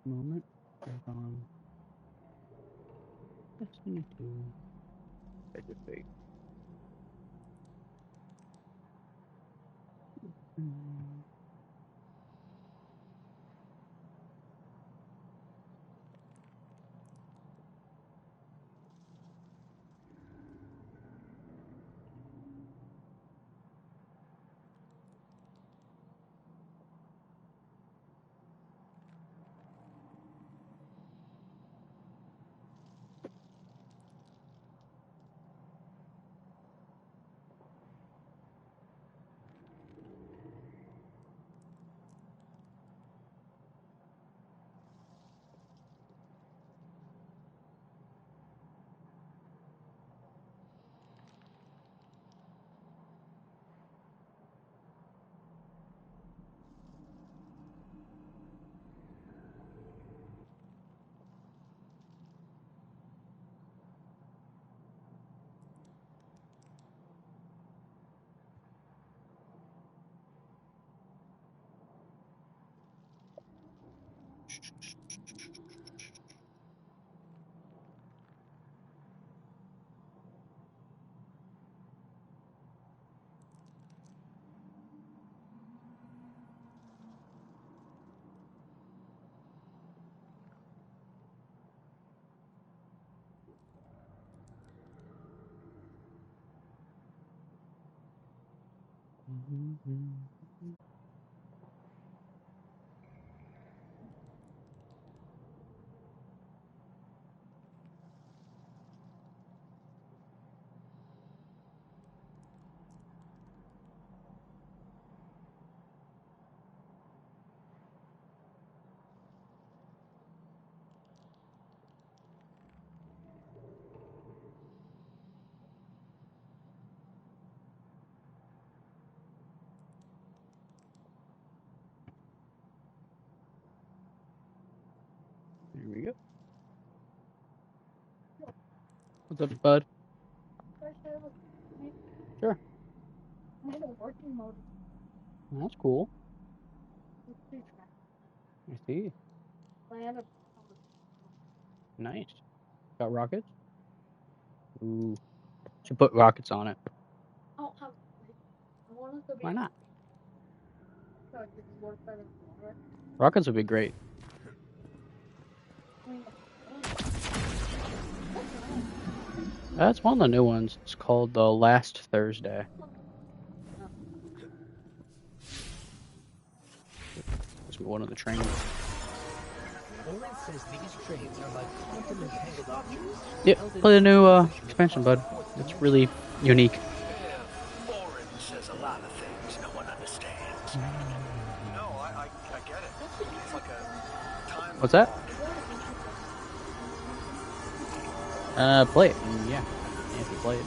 Moment. Click on Destiny 2. Edge of Fate. Mm. There we go. What's up, bud? Sure. That's cool. I see. Nice. Got rockets? Ooh. Should put rockets on it. Why not? Rockets would be great. That's one of the new ones. It's called The Last Thursday. It's one of the trains. Oren says these trains are like quantum entangled objects. Yep, play the new expansion, bud. It's really unique. Oren says a lot of things no one understands. No, I get it. It's like a time. What's that? Play it. Yeah, if you play it.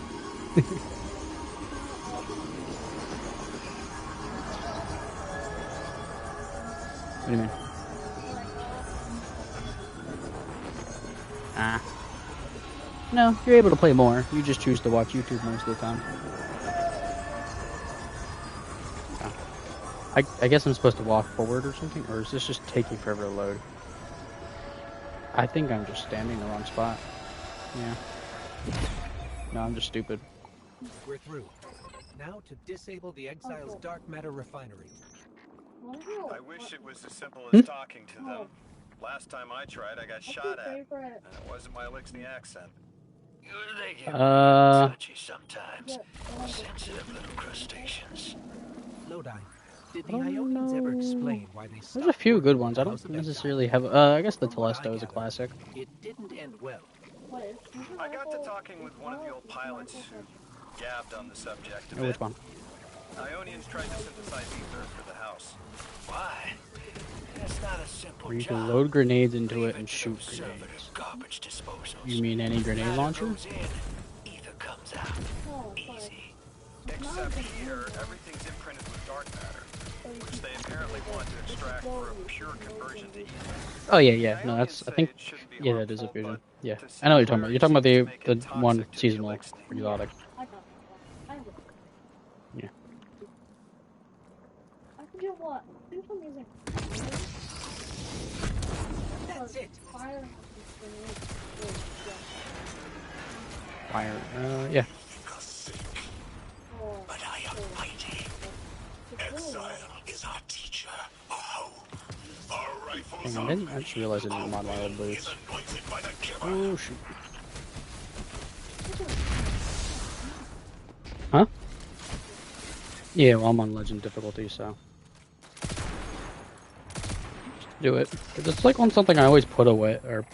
What do you mean? No, you're able to play more. You just choose to watch YouTube most of the time. I guess I'm supposed to walk forward or something, or is this just taking forever to load? I think I'm just standing in the wrong spot. Yeah. No, I'm just stupid. We're through. Now to disable the Exile's dark matter refinery. I wish it was as simple as talking to them. Last time I tried, I got shot at. And it wasn't my Elixir accent. They get touchy sometimes. Sensitive little crustaceans. Lodi, did the Ionians ever explain why they stopped? There's a few good ones. I don't necessarily have. I guess the Telesto is a classic. It didn't end well. I got to talking with one of the old pilots who gabbed on the subject a bit. Which one? Ionians tried to synthesize ether for the house. Why? That's not a simple Where you job. can load grenades into it and shoot grenades. Garbage disposals. You mean any grenade launcher? Ether comes out. Easy. Except here, everything's imprinted with dark matter, which they apparently want to extract for a pure conversion to ether. Oh yeah. No, that's. I think. Yeah, that is a fusion. Yeah, I know what you're talking about. You're talking about the one seasonal periodic. Yeah. That's it. Fire, yeah. But I am mighty. Exile is our teacher. Oh, our rifles Hang on, I just realized I didn't mod my old boots. Oh, shoot. Huh? Yeah, well, I'm on legend difficulty, so. Do it. It's like on something I always put away, or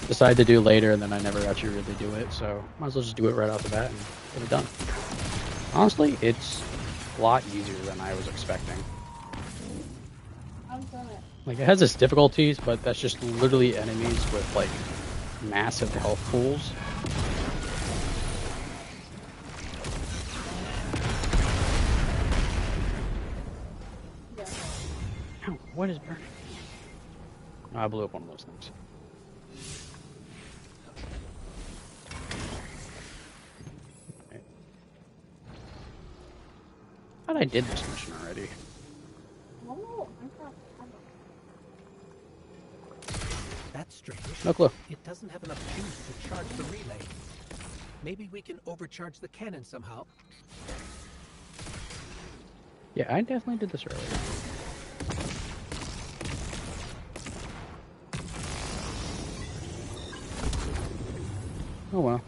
decide to do later, and then I never actually really do it, so might as well just do it right off the bat and get it done. Honestly, it's a lot easier than I was expecting. Like, it has its difficulties, but that's just literally enemies with, like, massive health pools. Ow, what is burning? Oh, I blew up one of those things. Okay. I thought I did this mission already. That's strange. No clue. It doesn't have enough juice to charge the relay. Maybe we can overcharge the cannon somehow. Yeah, I definitely did this earlier. Oh well.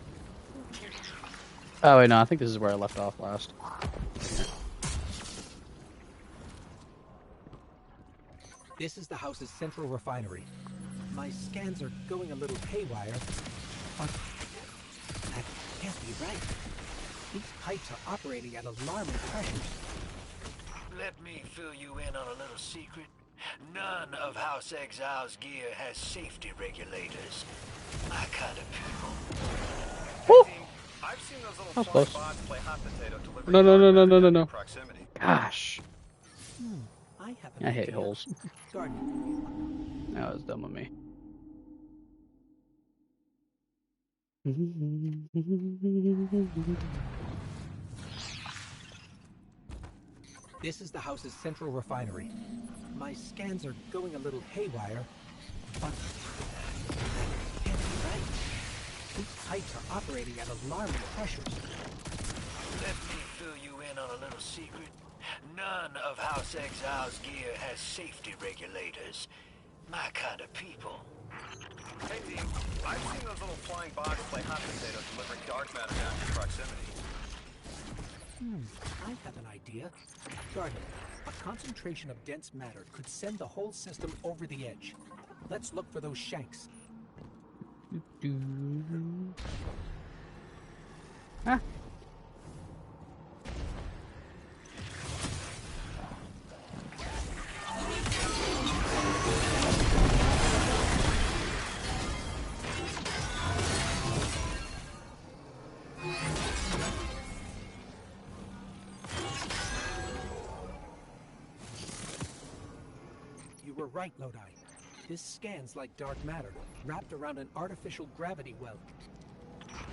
Oh wait, no, I think this is where I left off last. This is the house's central refinery. My scans are going a little haywire, but that can't be right. These pipes are operating at alarming pressures. Let me fill you in on a little secret. None of House Exile's gear has safety regulators. My kind of people. Woo! I've seen those little That was bots play hot potato delivery. No. Proximity. Gosh. I have an I hate idea. holes. Garden. That was dumb of me. This is the house's central refinery. My scans are going a little haywire, but that can't be right. These pipes are operating at alarming pressures. Let me fill you in on a little secret. None of House Exile's gear has safety regulators. My kind of people. Hey, team. I've seen those little flying bots play hot potato delivering dark matter down to proximity. I have an idea. Garden, a concentration of dense matter could send the whole system over the edge. Let's look for those shanks. Ah. You were right, Lodi. This scans like dark matter, wrapped around an artificial gravity well.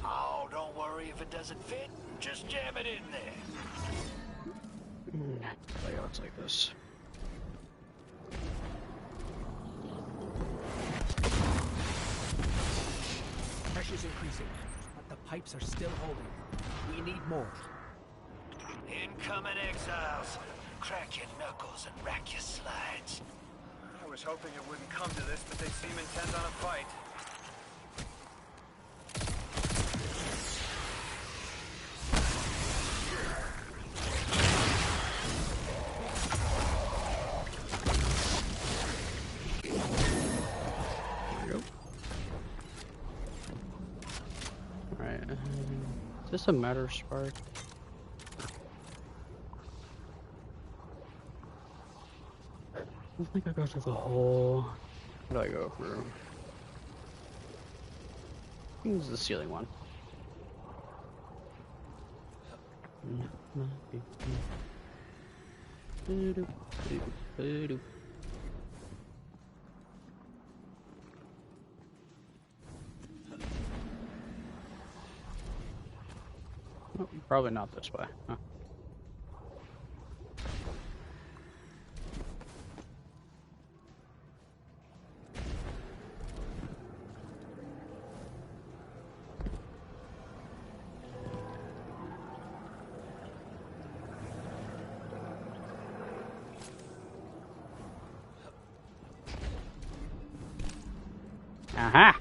Oh, don't worry if it doesn't fit. Just jam it in there. Layouts like this. Pressure's increasing, but the pipes are still holding. We need more. Incoming Exiles. Crack your knuckles and rack your slides. I was hoping it wouldn't come to this, but they seem intent on a fight. Alright, is this a matter spark? I don't think I go through the whole... What do I go through? I think this is the ceiling one. Oh, probably not this way. Huh. Aha!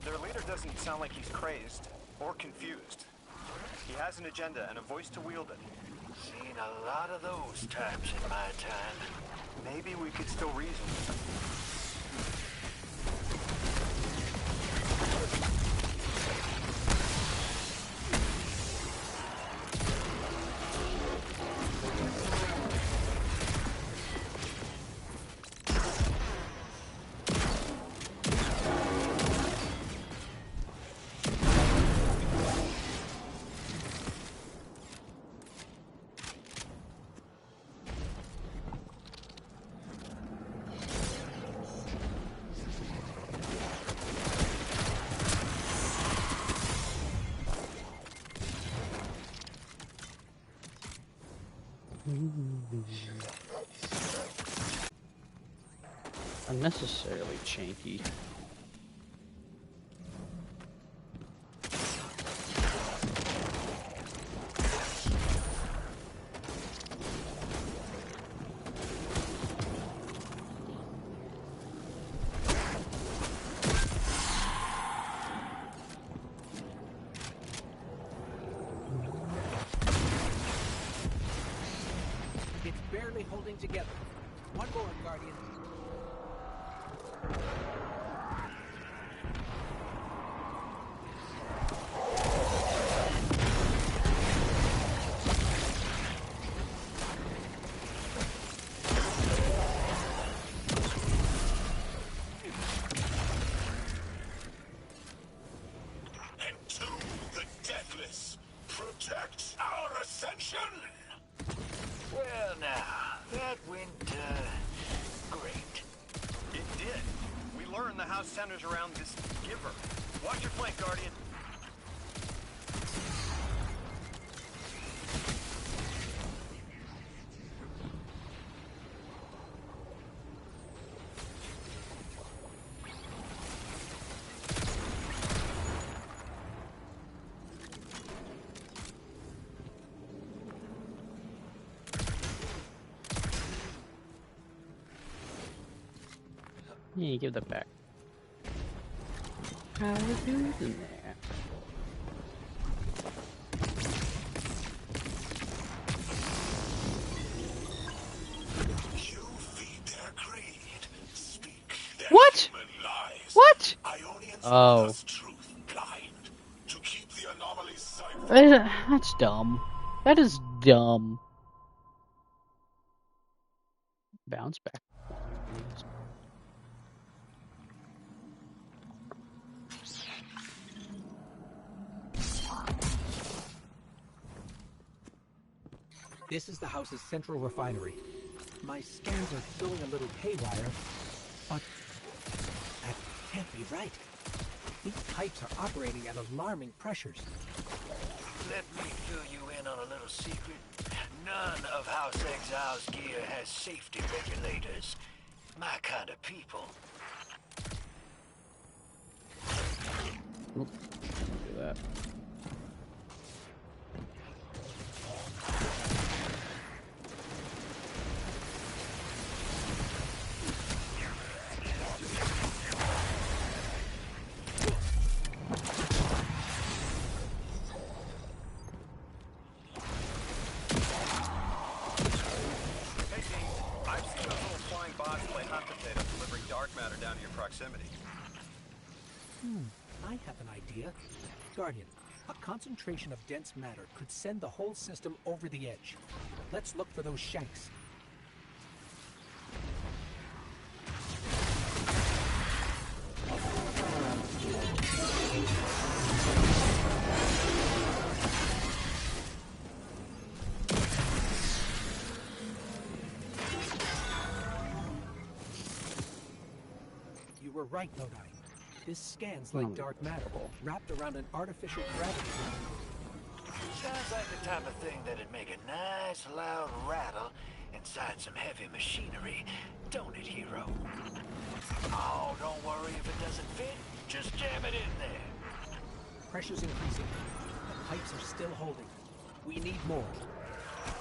Their leader doesn't sound like he's crazed or confused. He has an agenda and a voice to wield it. Seen a lot of those types in my time. Maybe we could still reason with him. Unnecessarily chanky. It's barely holding together. One more, Guardian. To the Deathless protects our ascension. Well, now that went great. It did. We learned the house centers around this giver. Watch your flank, Guardian. Yeah, give that back. How we doing that? You feed their greed, speak their What? human lies. What? Ionians Oh. us truth blind to keep the anomalies safe. That's dumb. That is dumb. Bounce back. This is the house's central refinery. My scans are going a little haywire, but that can't be right. These pipes are operating at alarming pressures. Let me fill you in on a little secret. None of House Exile's gear has safety regulators. My kind of people. Oop. Do that. Hey, Dean. I've seen those little flying bots play hot potato, delivering dark matter down to your proximity. I have an idea. Guardian, a concentration of dense matter could send the whole system over the edge. Let's look for those shanks. You were right, Lodi. This scans like dark matter, wrapped around an artificial gravity field. Sounds like the type of thing that'd make a nice loud rattle inside some heavy machinery, don't it, hero? Oh, don't worry if it doesn't fit. Just jam it in there. Pressure's increasing. The pipes are still holding. We need more.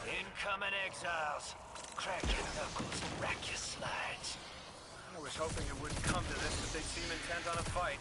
Incoming exiles. Crack your knuckles and rack your slides. I was hoping it wouldn't come to this, but they seem intent on a fight.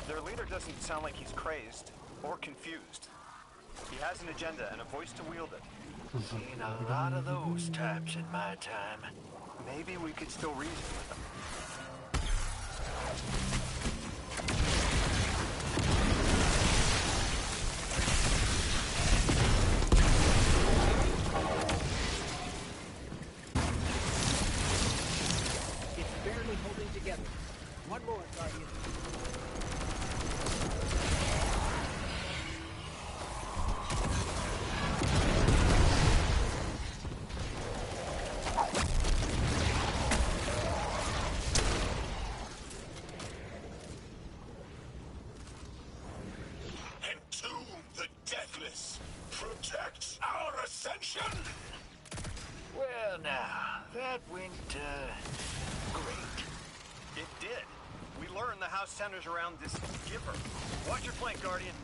Their leader doesn't sound like he's crazed or confused. He has an agenda and a voice to wield it. Seen a lot of those types in my time. Maybe we could still reason with them. It's barely holding together. One more, Guardian. Entomb the Deathless. Protect our ascension. Well, now, that went, great. It did. We learned the house centers around this giver. Watch your flank, Guardian.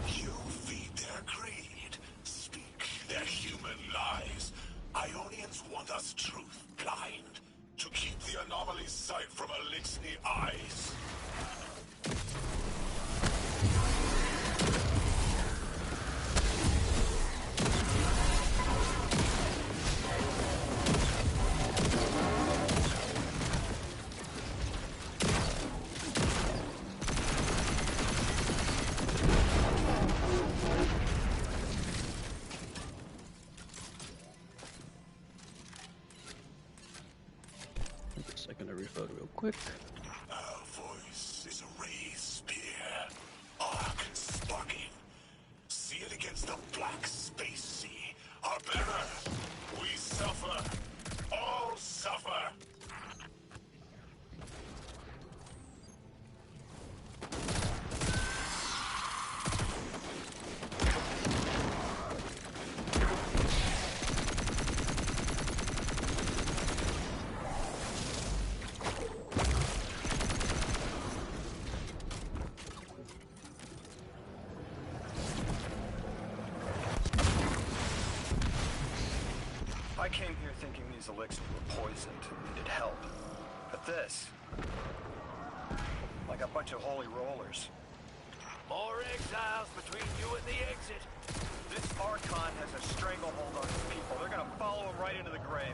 You feed their greed, speak their human lies. Ionians want us truth blind, to keep the anomaly's sight from Elixni eyes. Second to reload real quick. Our voice is a raised spear, arc sparking. See it against the black space sea. Our bearer, we suffer. All suffer. I came here thinking these elixirs were poisoned, needed help. But this, like a bunch of holy rollers. More exiles between you and the exit. This Archon has a stranglehold on his people. They're gonna follow him right into the grave.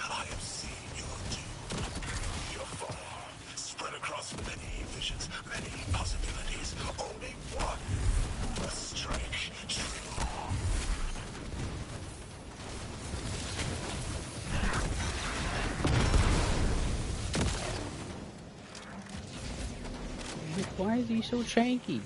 I am seeing your doom, your fall, spread across many visions, many possibilities. Only one must strike true. Why is he so janky?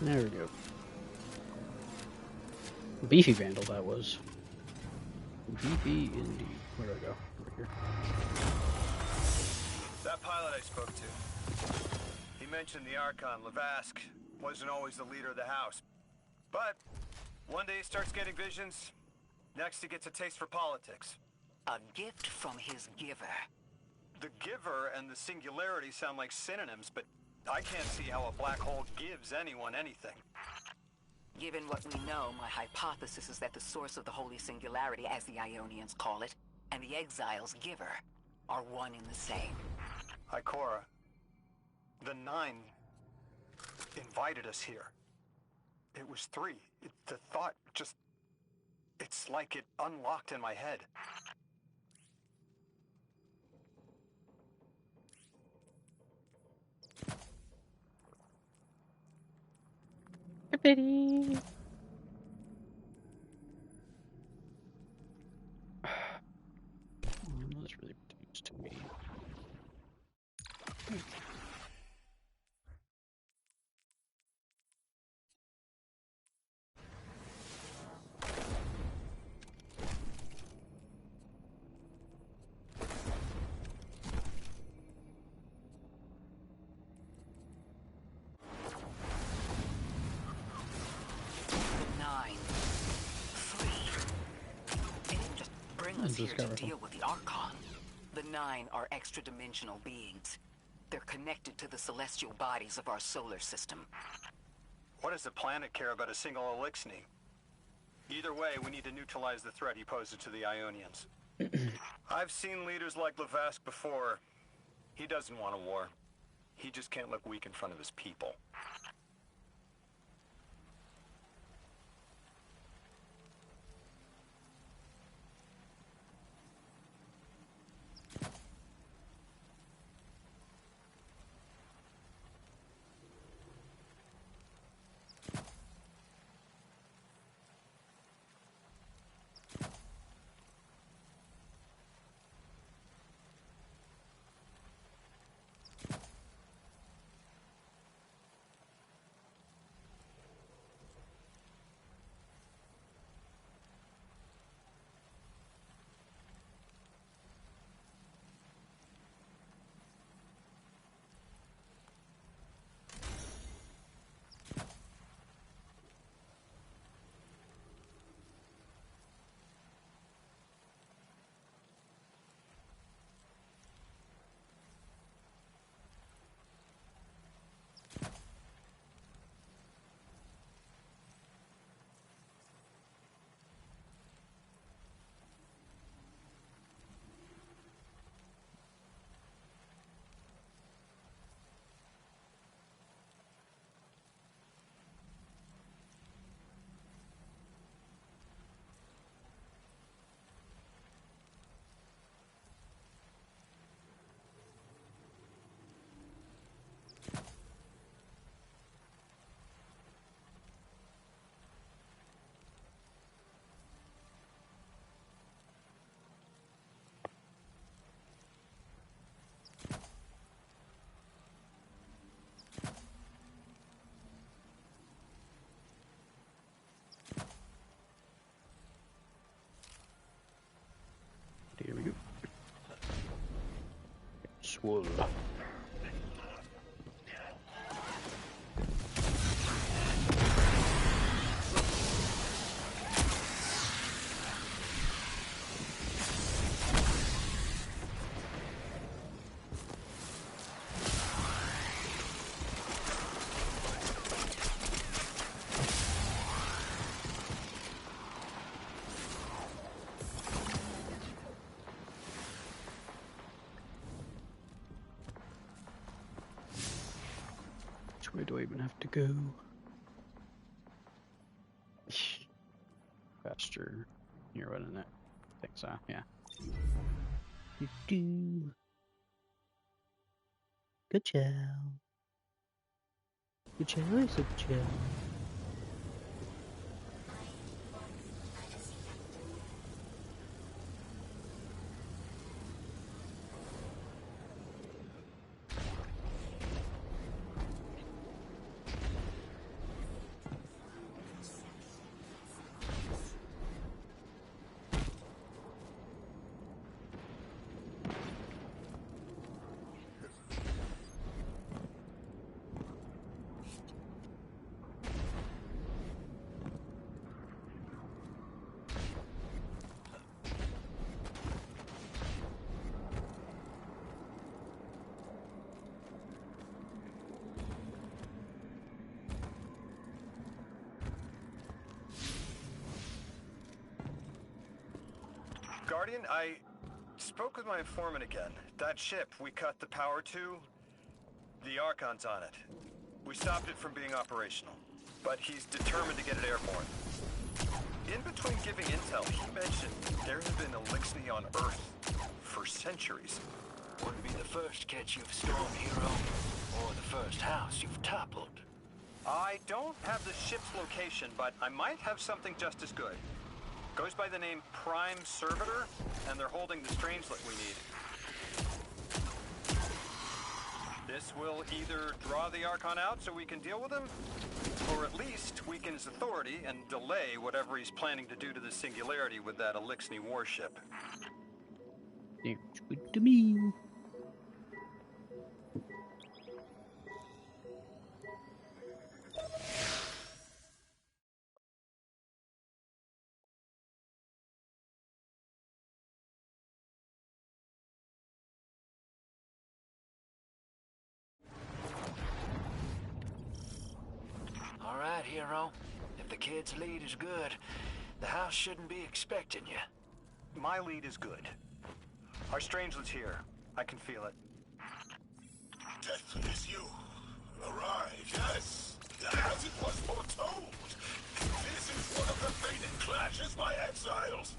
There we go. Beefy Vandal, that was. Beefy indeed. Where do I go? Over here. That pilot I spoke to, he mentioned the Archon, Lavask, wasn't always the leader of the house. But one day he starts getting visions, next he gets a taste for politics. A gift from his giver. The giver and the singularity sound like synonyms, but I can't see how a black hole gives anyone anything. Given what we know, my hypothesis is that the source of the Holy Singularity, as the Ionians call it, and the Exile's giver are one and the same. Ikora, the Nine invited us here. It was 3. The thought just... it's like it unlocked in my head. Pity. This really pertains to me. Here to deal with the Archon. The Nine are extra-dimensional beings. They're connected to the celestial bodies of our solar system. What does the planet care about a single Elixni? Either way, we need to neutralize the threat he poses to the Ionians. I've seen leaders like Lavask before. He doesn't want a war. He just can't look weak in front of his people. Here we go. Swole. Where do I even have to go? Faster. You're running it. I think so, yeah. Good job. Good job, good job. Guardian, I spoke with my informant again. That ship we cut the power to, the Archon's on it. We stopped it from being operational, but he's determined to get it airborne. In between giving intel, he mentioned there have been Elixni on Earth for centuries. Wouldn't be the first catch you've stormed, hero, or the first house you've toppled. I don't have the ship's location, but I might have something just as good. Goes by the name Prime Servitor, and they're holding the Strangelet we need. This will either draw the Archon out so we can deal with him, or at least weaken his authority and delay whatever he's planning to do to the Singularity with that Elixni warship. Sounds good to me. All right, hero. If the kid's lead is good, the house shouldn't be expecting you. My lead is good. Our Strangelet's here. I can feel it. Death is you. Arrive, yes. As it was foretold. This is one of the fated clashes by exiles.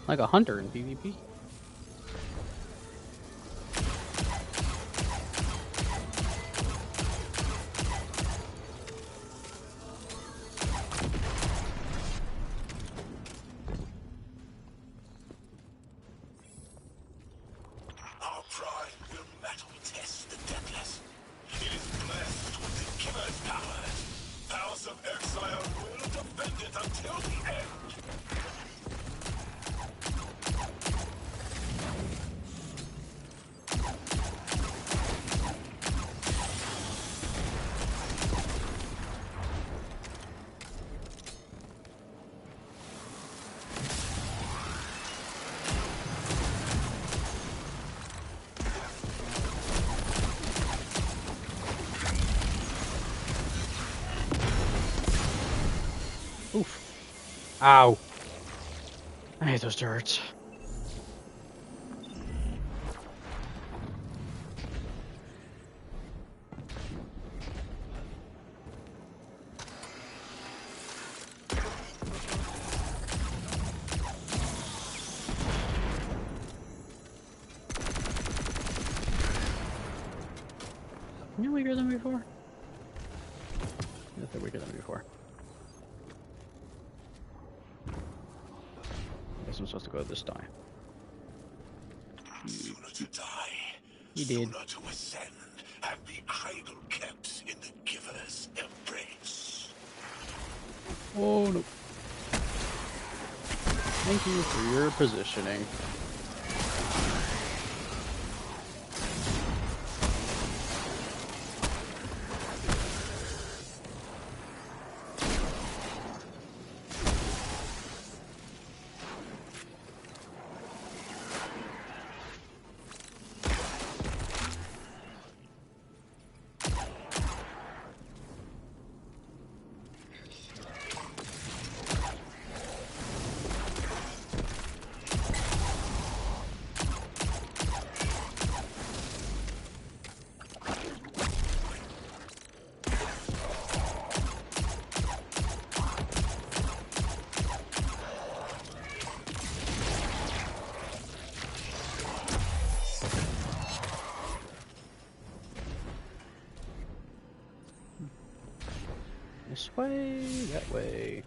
Like a hunter in PvP. Our pride will metal test the deathless. It is blessed with the giver's powers. House of Exile will defend it until the end. Oof. Ow. I hate those turrets. You're weaker than before? They're weaker than before. I guess I'm supposed to go this die. Sooner to die. You did. Sooner to ascend and be cradle kept in the giver's embrace. Oh no. Thank you for your positioning. This way, that way.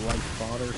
Light fodder.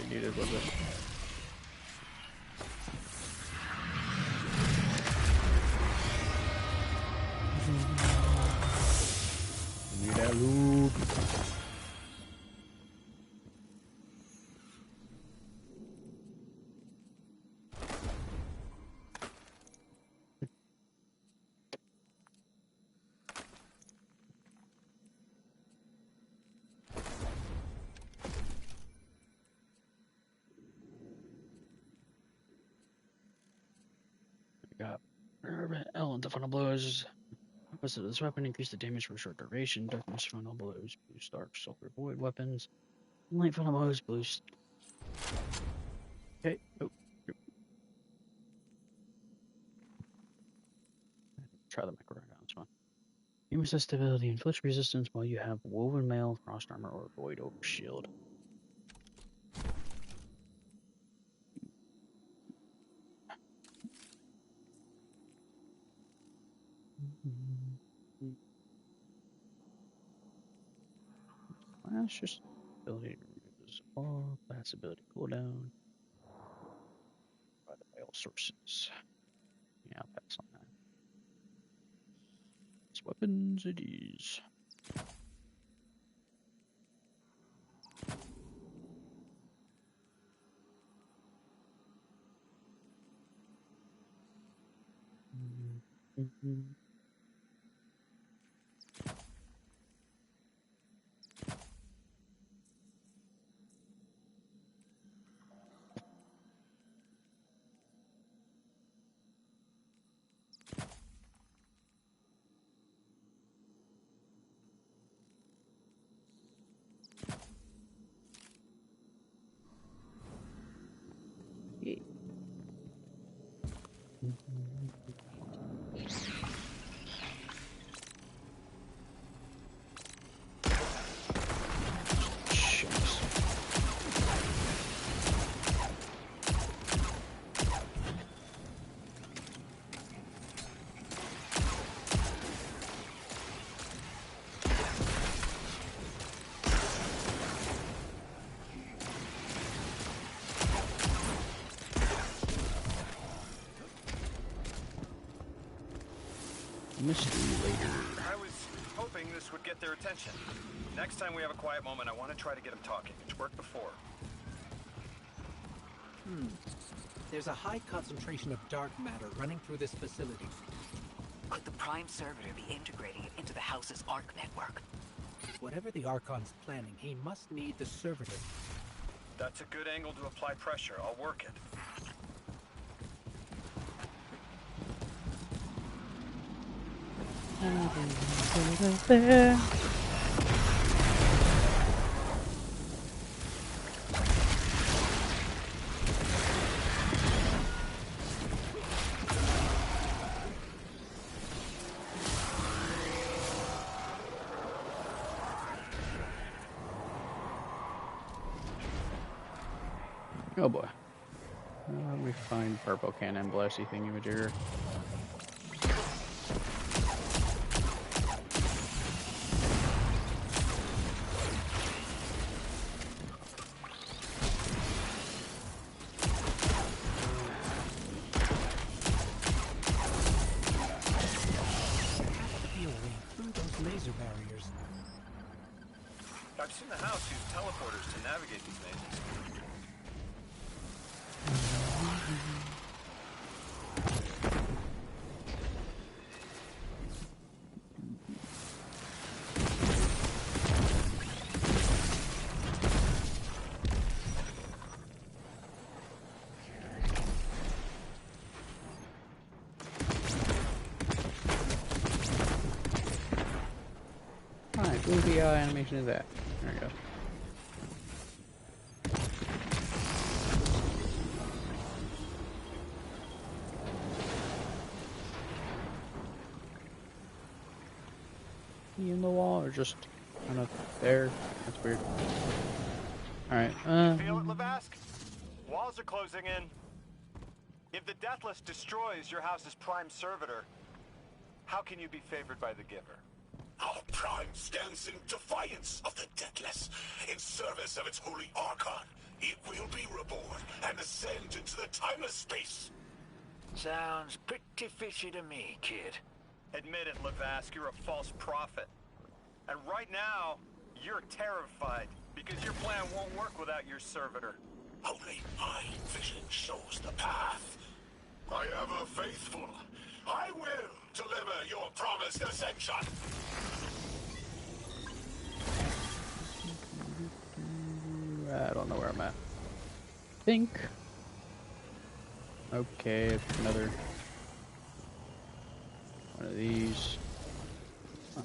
Needed, was it? Need that lube. Got Ellen, the final blows. Opposite of this weapon, increase the damage for a short duration. Darkness final blows boost dark sulfur void weapons. Light final blows boost. Okay. Oh. Try the micro on this one. You resist stability and flinch resistance while you have woven mail, frost armor, or void over shield. That's just ability removes all class ability cooldown. By the mail sources. Yeah, I'll pass on that. It's weapons it is. I was hoping this would get their attention. Next time we have a quiet moment, I want to try to get them talking. It's worked before. There's a high concentration of dark matter running through this facility. Could the Prime Servitor be integrating it into the house's ARC network? Whatever the Archon's planning, he must need the Servitor. That's a good angle to apply pressure. I'll work it. Oh boy. Let me find purple cannon blessy thingy-majigger. I've seen the house use teleporters to navigate these mazes. Alright, goofy eye animation is that. There we go. In the wall or just kind of there? That's weird. Alright, Feel it, Lavask? Walls are closing in. If the Deathless destroys your house's Prime Servitor, how can you be favored by the Giver? Our Prime stands in defiance of the Deathless, in service of its holy Archon. It will be reborn and ascend into the timeless space. Sounds pretty fishy to me, kid. Admit it, Lavask, you're a false prophet. And right now, you're terrified, because your plan won't work without your servitor. Only my vision shows the path. I am a faithful. I will deliver your promised ascension. I don't know where I'm at. Think. Okay, another one of these. Huh.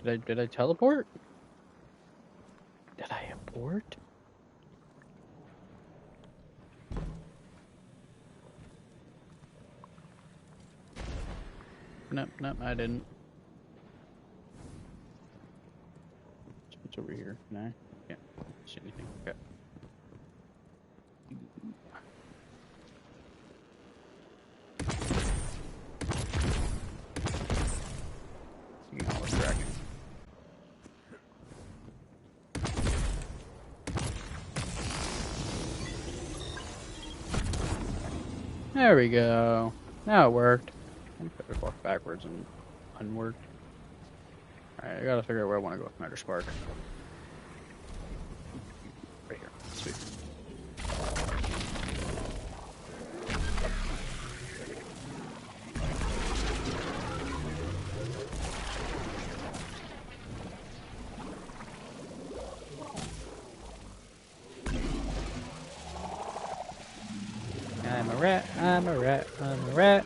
Did I teleport? Did I abort? Nope, I didn't. What's over here? No, can't see anything. Okay. All distracting. There we go. Now it worked. I could walk backwards and unworked. Alright, I gotta figure out where I want to go with Matter Spark. Right here. Sweet. a rat, I'm a rat, I'm a rat.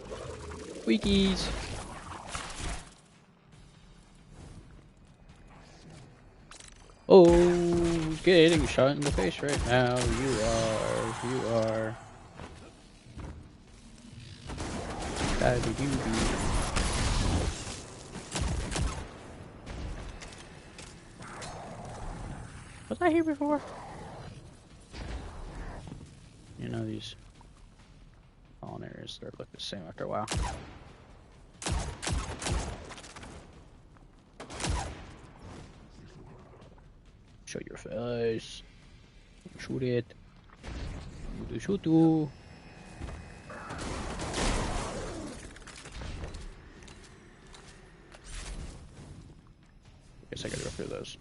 Squeakies. Oh, getting shot in the face right now. You are. Was I here before? You know, these fallen areas start looking the same after a while. Show your face. Shoot it. Shoot you. Guess I gotta go through those.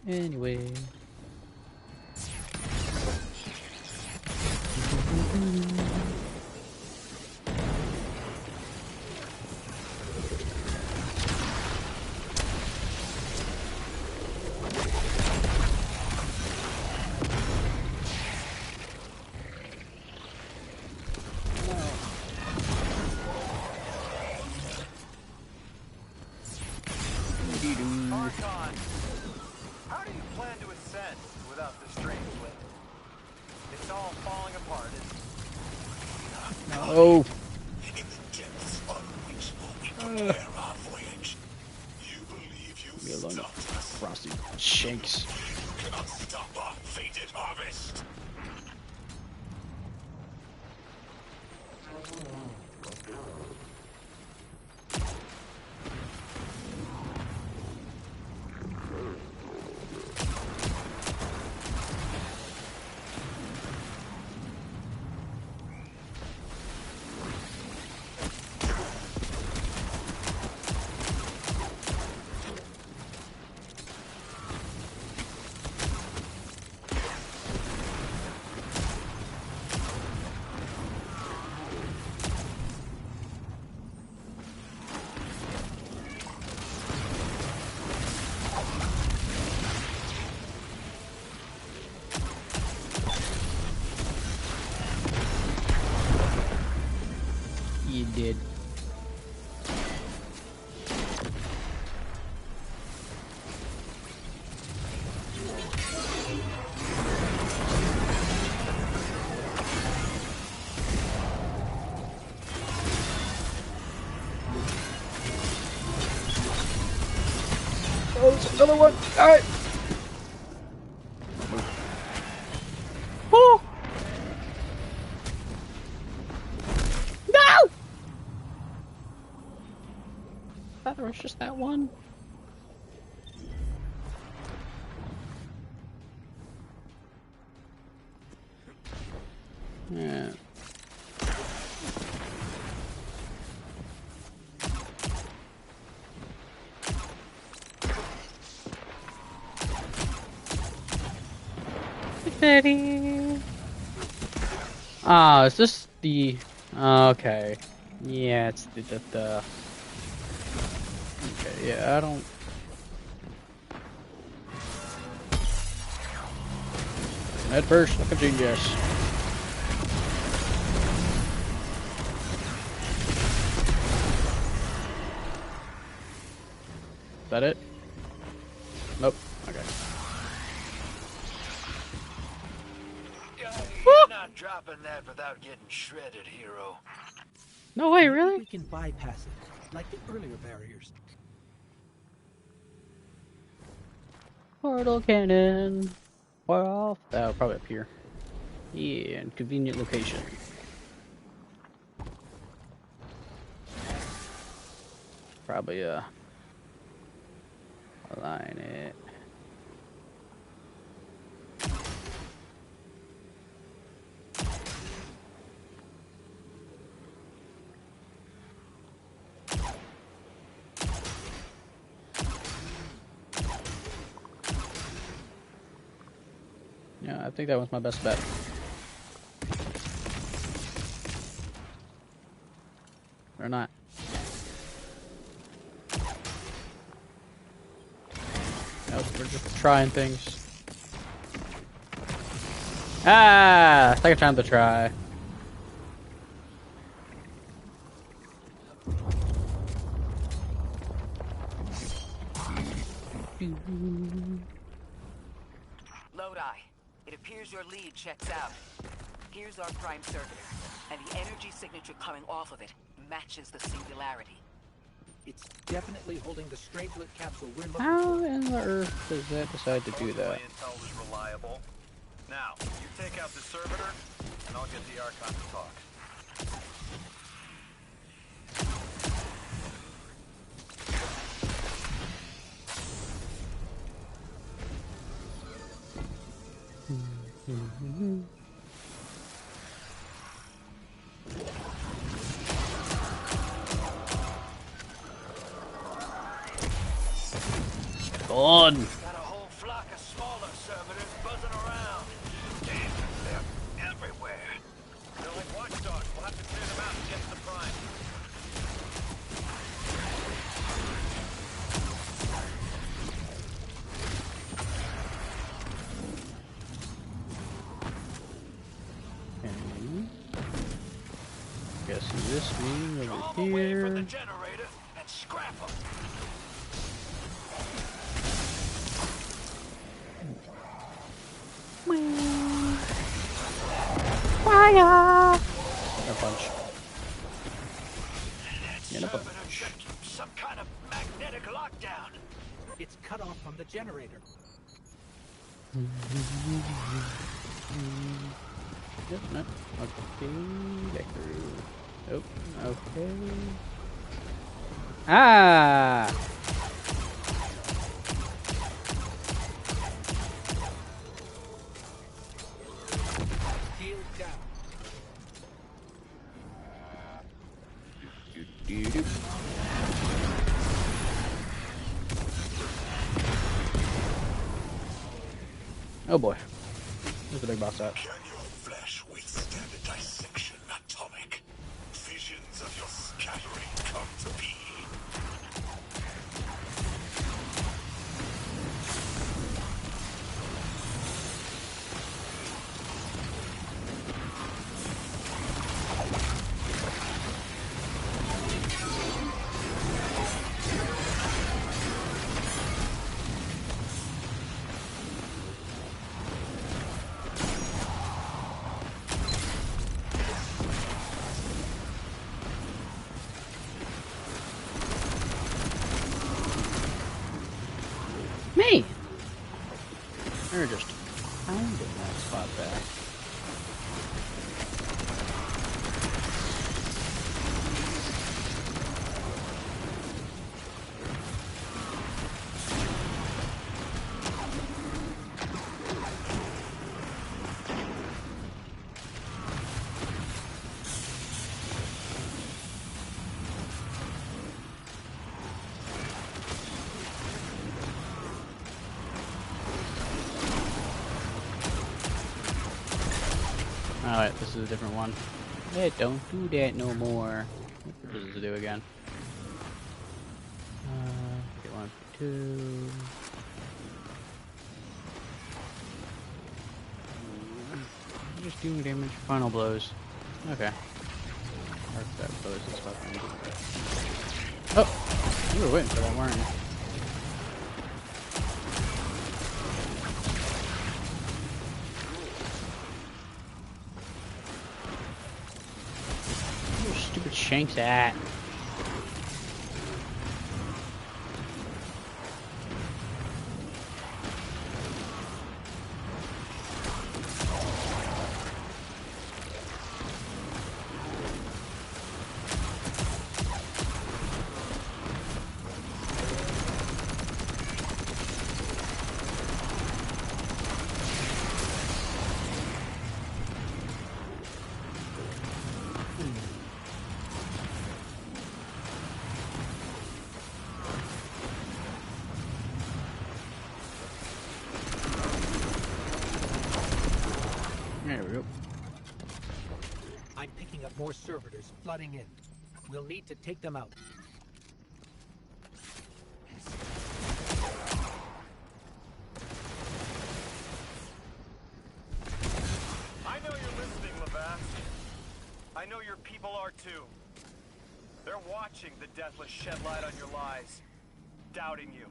Anyway. Archon, how do you plan to ascend without the strange link? It's all falling apart, Oh. In the depths on which we prepare our voyage. You believe you stopped us. Frosty Shanks. You cannot stop our fated harvest. You did. Oh, there's another one! Alright! Oh! No! I thought there was just that one. Yeah. Ah, is this the... Okay. Yeah, it's the... Okay, yeah, I don't... Head first, like a genius. Is that it? Nope. Okay. You're not dropping that without getting shredded, hero. No way, Maybe really? we can bypass it, like the earlier barriers. Portal cannon. Well, oh, probably up here. Yeah, in convenient location. Probably align it. Yeah, I think that was my best bet. Or not. Nope, we're just trying things. Ah! Second time to try. Lodi, it appears your lead checks out. Here's our prime servitor, and the energy signature coming off of it matches the singularity. It's definitely holding the Strangelet capsule we're looking How for. in the earth does that decide to do that? My intel was reliable. Now, you take out the servitor, and I'll get the Archon to talk. On. Got a whole flock of smaller servitors buzzing around. Damn, they're everywhere. They're like watchdogs. We'll have to clear them out and get to the Prime. Guessing this means Draw over them away from the here. generator and scrap them. Fire! A punch. Get a Servitor punch. tripped some kind of magnetic lockdown. It's cut off from the generator. Yep, no. Okay, Decker. Nope, okay. Ah! Shield down. Doo-doo. Oh boy. There's the big boss out. Can your flesh withstand a dissection atomic? Visions of your scattering come to be. Me! They're just pounding that spot back. Alright, this is a different one. Hey, don't do that no more. What does this do again? Get 1, 2. Just doing damage. Final blows. Okay. Arc that blows this weapon. Oh! You were waiting for that, weren't you? Where your stupid shanks at? There we go. I'm picking up more servitors flooding in. We'll need to take them out. I know you're listening, Lavath. I know your people are too. They're watching the Deathless shed light on your lies, doubting you.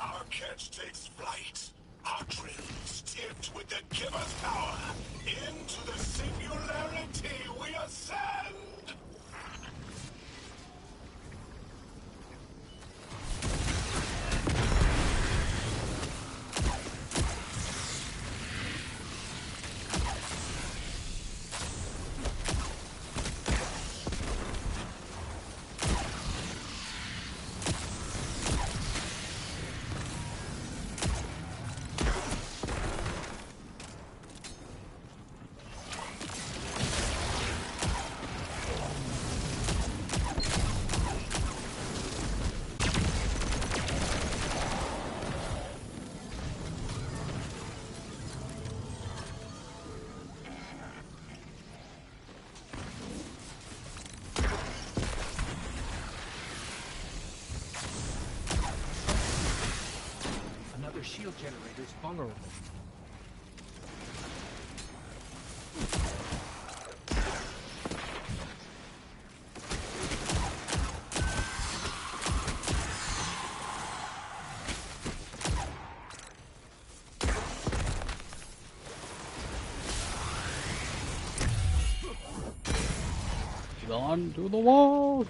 Our catch takes flight. Our drills tipped with the giver's power. Into the singularity we ascend! Another shield generator is vulnerable. On to the wall.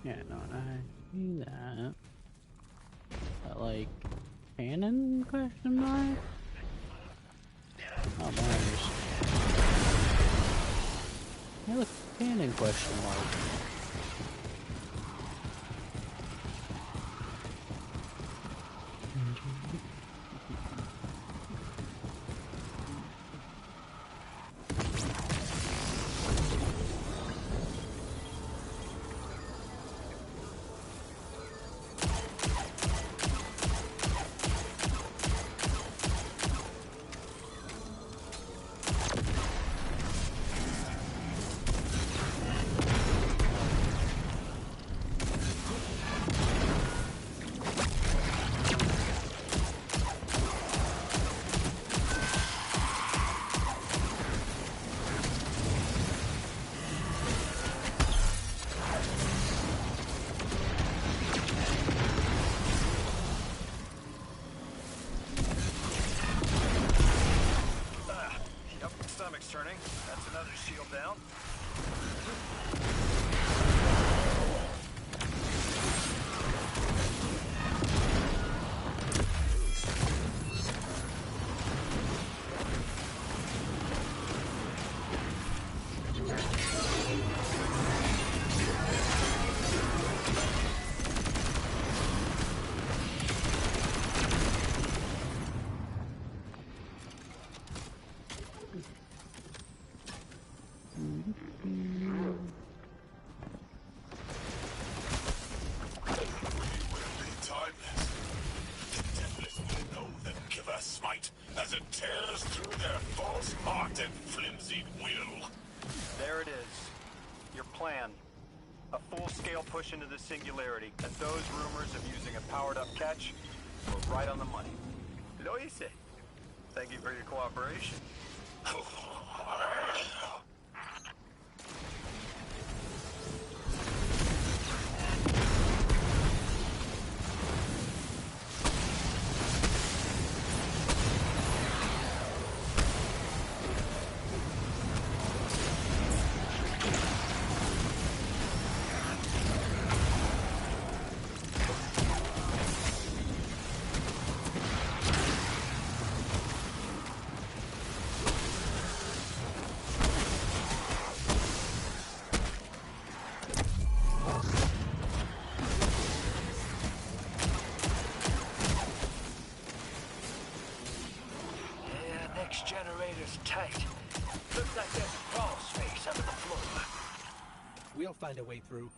Yeah, no, I see that. But, like, cannon question mark? Oh, there's... Yeah, look, cannon question mark. Turning. That's another shield down. As it tears through their false heart and flimsy will. There it is. Your plan. A full-scale push into the singularity, and those rumors of using a powered-up catch were right on the money. Lo hice. Thank you for your cooperation. generator's tight. Looks like there's a crawl space under the floor. We'll find a way through.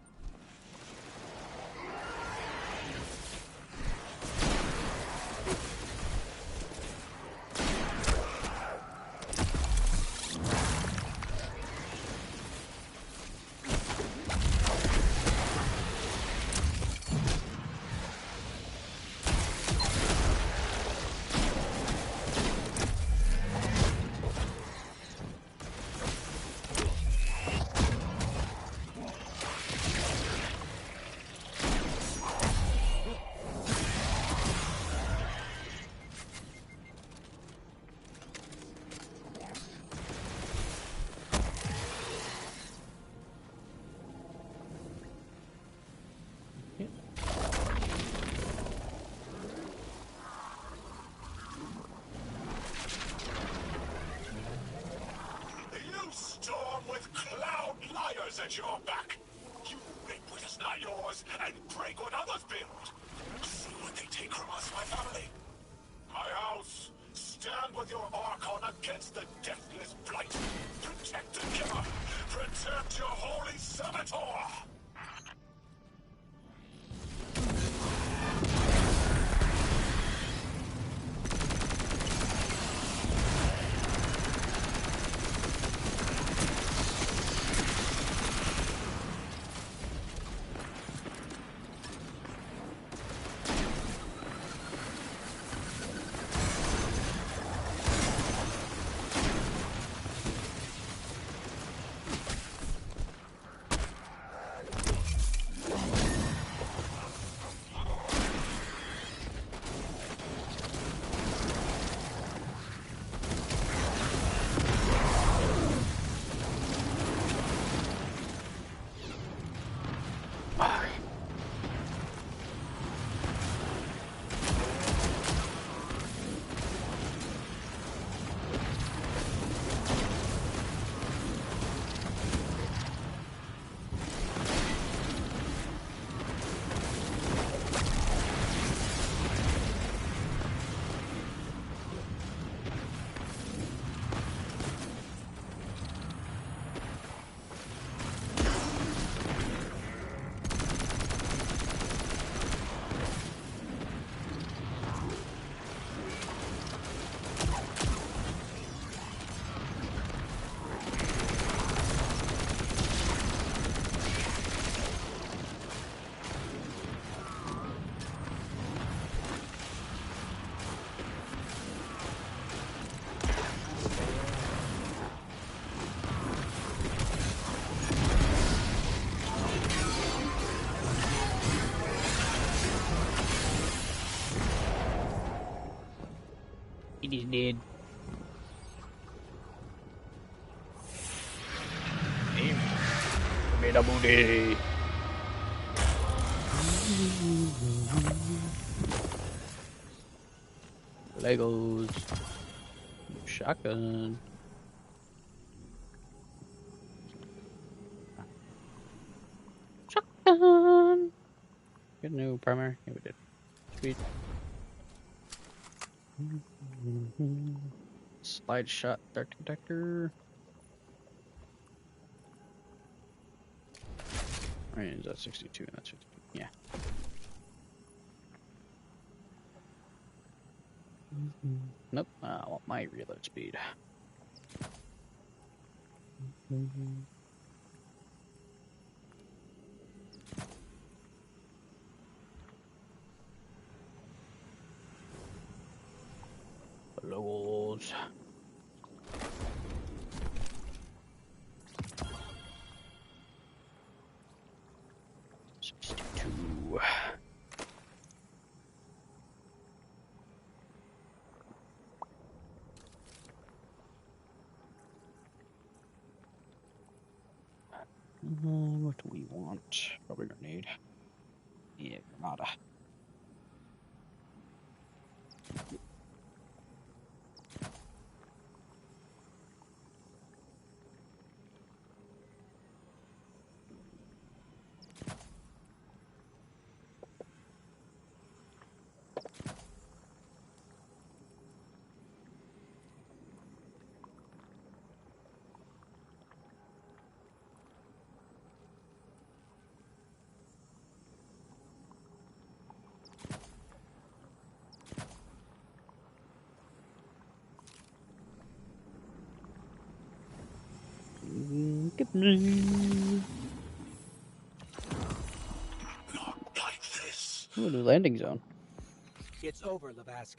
You storm with cloud liars at your back. You make what is not yours and break what others build. See what they take from us, my family. My house. Stand with your Archon against the deathless blight. Protect the Giver. Protect your holy Saboteur. It is dead. Made a booty. Legos. Shotgun. Shotgun. Get a new primary. Yeah, we did. Sweet. Slide shot dart detector. Right, is that 62 and that's 52? Yeah. Nope, I want my reload speed. Logos. What do we want? Probably grenade. Yeah, Granada. Like this. Ooh, new landing zone. It's over, Lavask.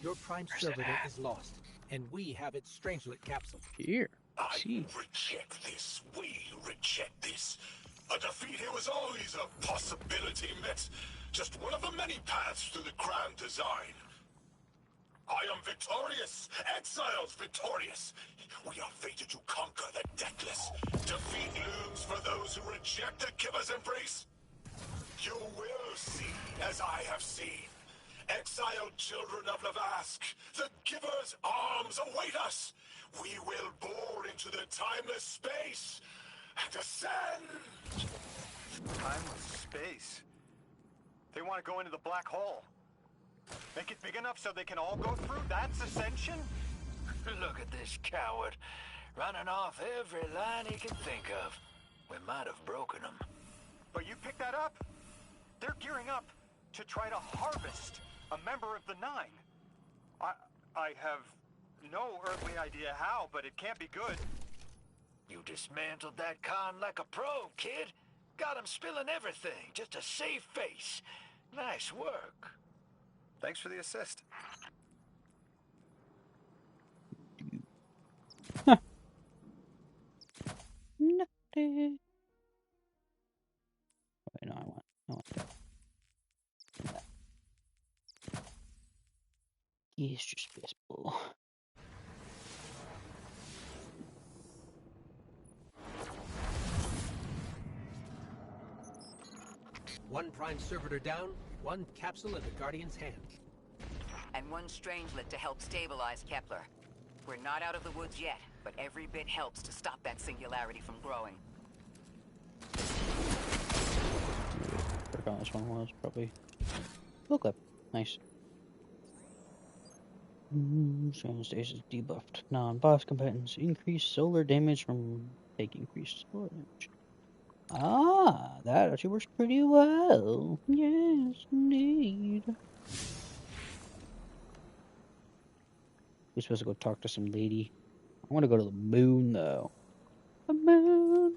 Your prime servitor is lost, and we have its Strangelet capsule. Here. I See. reject this. We reject this. A defeat here was always a possibility, Met. Just one of the many paths to the grand design. I am victorious. Exiles victorious. We are fated to conquer the deathless. Defeat looms for those who reject the Giver's embrace. You will see, as I have seen. Exiled children of Lavask, the Giver's arms await us. We will bore into the timeless space and ascend. Timeless space. They want to go into the black hole. Make it big enough so they can all go through? That's ascension? Look at this coward, running off every line he can think of. We might have broken him. But you picked that up? They're gearing up to try to harvest a member of the Nine. I have no earthly idea how, but it can't be good. You dismantled that con like a pro, kid. Got him spilling everything, just to save face. Nice work. Thanks for the assist. Nothing. Wait, no, I want that. It's just baseball. One prime servitor down, one capsule in the Guardian's hands. And one Strangelet to help stabilize Kepler. We're not out of the woods yet, but every bit helps to stop that singularity from growing. Work on this one was probably full clip. Nice. Sound stasis debuffed. Non-boss combatants increase solar damage from take increased solar damage. Ah, that actually works pretty well. Yes, indeed. We're supposed to go talk to some lady. I want to go to the moon, though. The moon.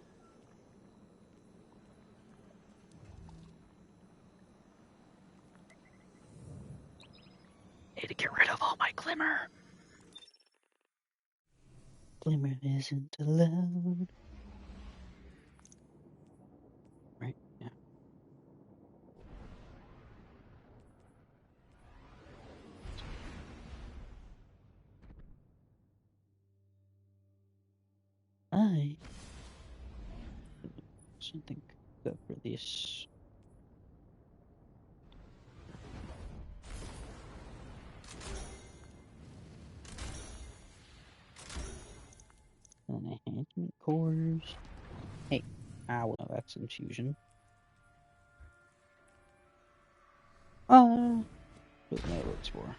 Need to get rid of all my glimmer. Glimmer isn't allowed. Right? Yeah. I something good for this. Enhancement cores. Hey, ow, that's infusion. What that works for.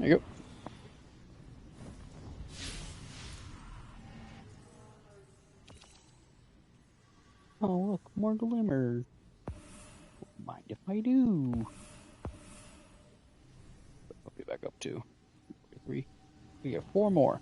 There you go. Oh, look, more glimmer. Don't mind if I do. I'll be back up to 43. We got 4 more.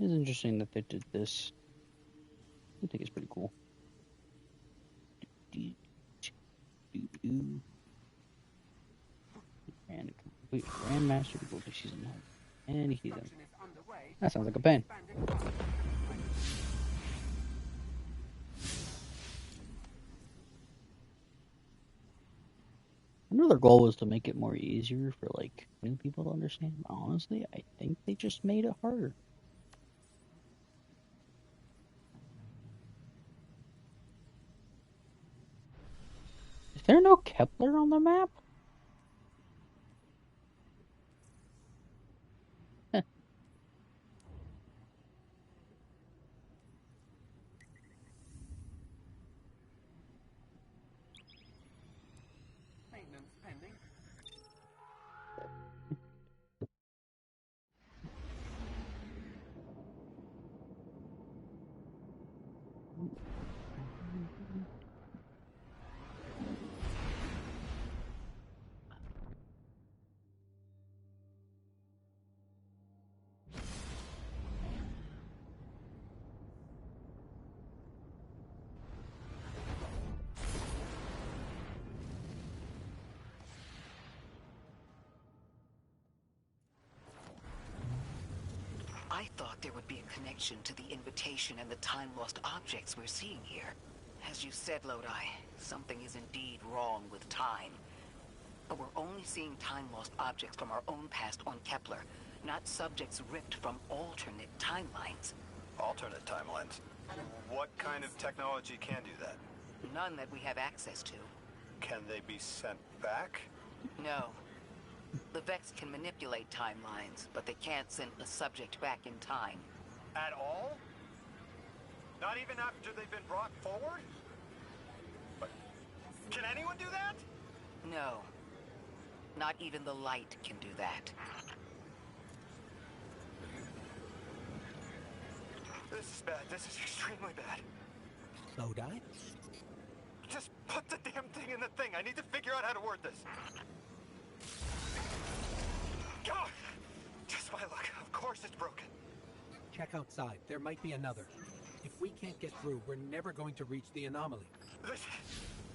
It's interesting that they did this. I think it's pretty cool. And Wait, Grandmaster Gold Season 1. Any season. That sounds like a pain. Another goal was to make it more easier for like new people to understand. But honestly, I think they just made it harder. Is there no Kepler on the map? Maintenance pending. I thought there would be a connection to the invitation and the time-lost objects we're seeing here. As you said, Lodi, something is indeed wrong with time. But we're only seeing time-lost objects from our own past on Kepler, not subjects ripped from alternate timelines. Alternate timelines? What kind of technology can do that? None that we have access to. Can they be sent back? No. The Vex can manipulate timelines, but they can't send a subject back in time. At all? Not even after they've been brought forward? But can anyone do that? No. Not even the light can do that. This is bad. This is extremely bad. Lodi? Just put the damn thing in the thing. I need to figure out how to word this. God! Just my luck. Of course it's broken. Check outside. There might be another. If we can't get through, we're never going to reach the anomaly. This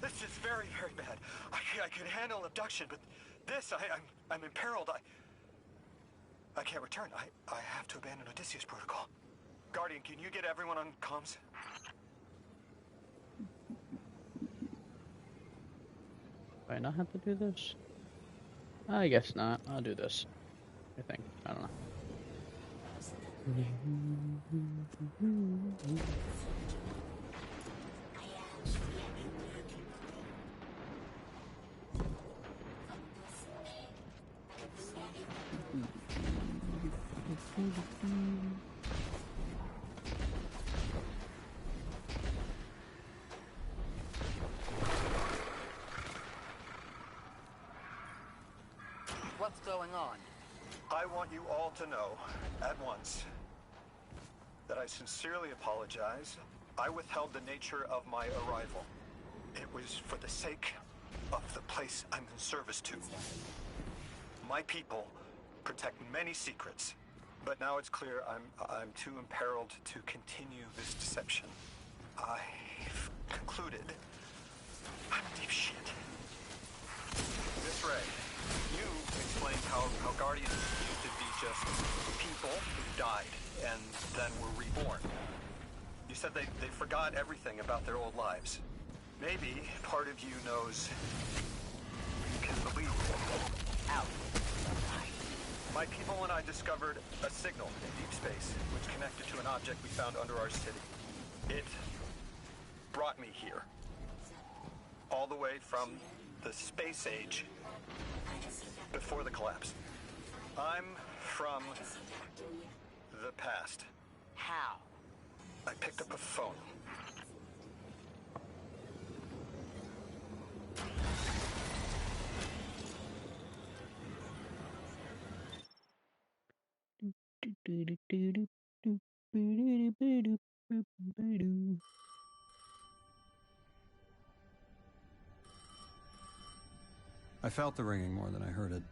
is very, very bad. I could handle abduction, but this, I'm imperiled. I can't return. I have to abandon Odysseus protocol. Guardian, can you get everyone on comms? Do I not have to do this? I guess not. I'll do this. I think. I don't know. What's going on? I want you all to know, at once, that I sincerely apologize. I withheld the nature of my arrival. It was for the sake of the place I'm in service to. My people protect many secrets, but now it's clear I'm too imperiled to continue this deception. I've concluded I'm in deep shit. Miss Ray, you explained how Guardians used to be just people who died and then were reborn. You said they forgot everything about their old lives. Maybe part of you knows you can believe it. Out. My people and I discovered a signal in deep space which connected to an object we found under our city. It brought me here. All the way from the space age before the collapse. I'm from the past. How? I picked up a phone. I felt the ringing more than I heard it.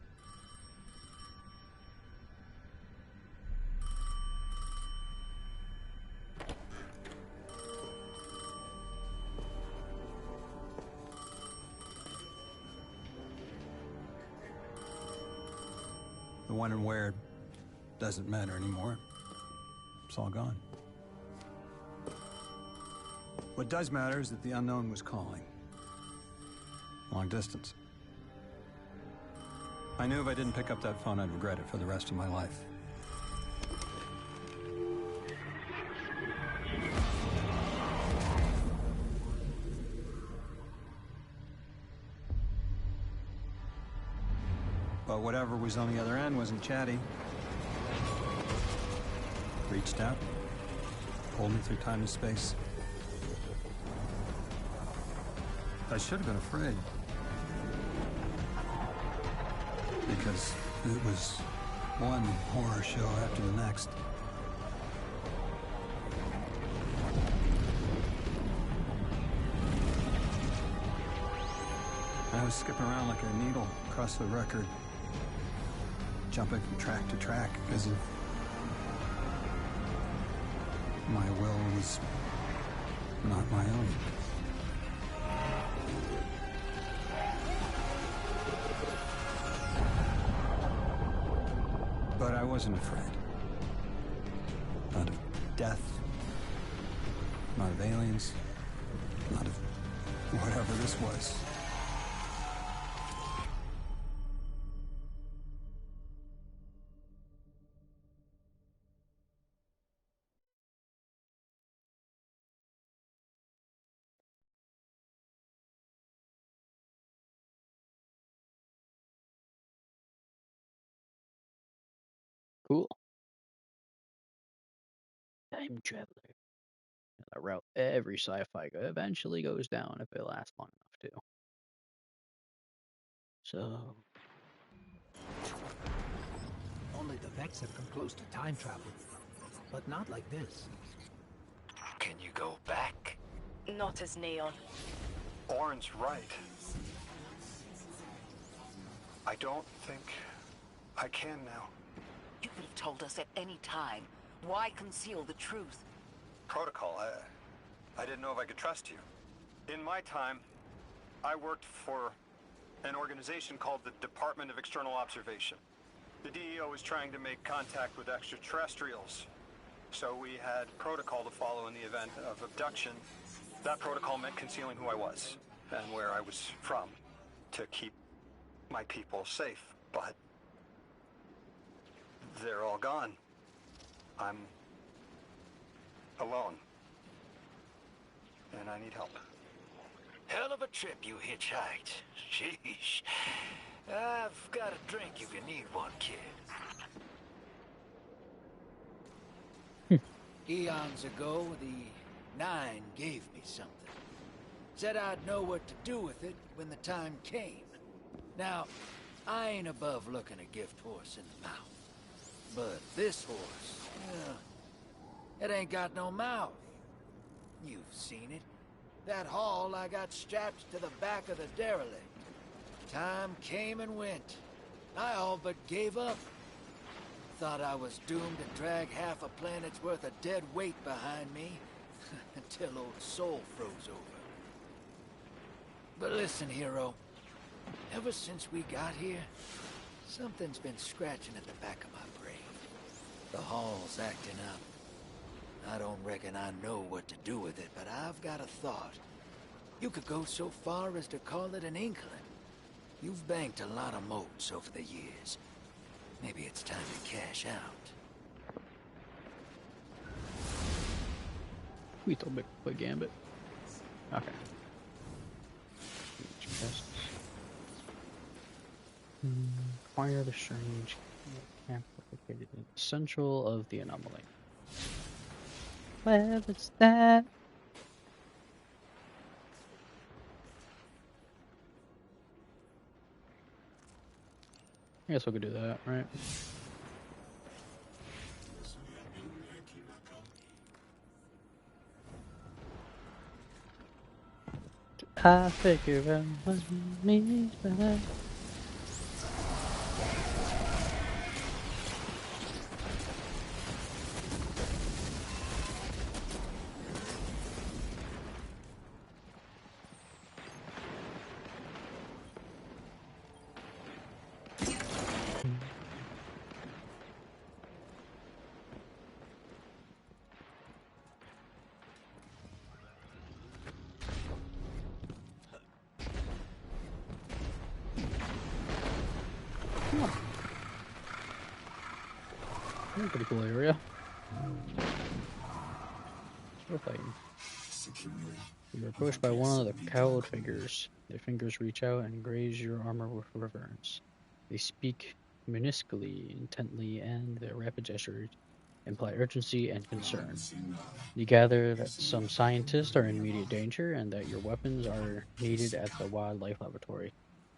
The when and where doesn't matter anymore. It's all gone. What does matter is that the unknown was calling. Long distance. I knew if I didn't pick up that phone, I'd regret it for the rest of my life. But whatever was on the other end wasn't chatty. Reached out, pulled me through time and space. I should have been afraid. Because it was one horror show after the next. I was skipping around like a needle across the record, jumping from track to track because of my will was not my own. But I wasn't afraid. Not of death, not of aliens, not of whatever this was. Cool. Time traveler. That route every sci-fi eventually goes down if it lasts long enough to. So. Only the Vex have come close to time travel, but not like this. Can you go back? Not as Neon. Orin's right. I don't think I can now. You could have told us at any time. Why conceal the truth? Protocol, I didn't know if I could trust you. In my time, I worked for an organization called the Department of External Observation. The DEO was trying to make contact with extraterrestrials, so we had protocol to follow in the event of abduction. That protocol meant concealing who I was and where I was from to keep my people safe, but they're all gone. I'm alone, and I need help. Hell of a trip you hitchhiked. Sheesh. I've got a drink if you need one, kid. Eons ago, the Nine gave me something. Said I'd know what to do with it when the time came. Now, I ain't above looking a gift horse in the mouth. But this horse, it ain't got no mouth. You've seen it. That haul I got strapped to the back of the derelict. Time came and went. I all but gave up. Thought I was doomed to drag half a planet's worth of dead weight behind me until old Soul froze over. But listen, hero. Ever since we got here, something's been scratching at the back of my brain. The hall's acting up. I don't reckon I know what to do with it, but I've got a thought. You could go so far as to call it an inkling. You've banked a lot of motes over the years. Maybe it's time to cash out. We throw back a gambit. Okay. Acquire the strange camp located in the central of the anomaly. Where's that? I guess we could do that, right? I figure out what me better. Pretty cool area. Still fighting. You are approached by one of the cowled figures. Their fingers reach out and graze your armor with reverence. They speak minusculely, intently, and their rapid gestures imply urgency and concern. You gather that some scientists are in immediate danger and that your weapons are needed at the wildlife laboratory.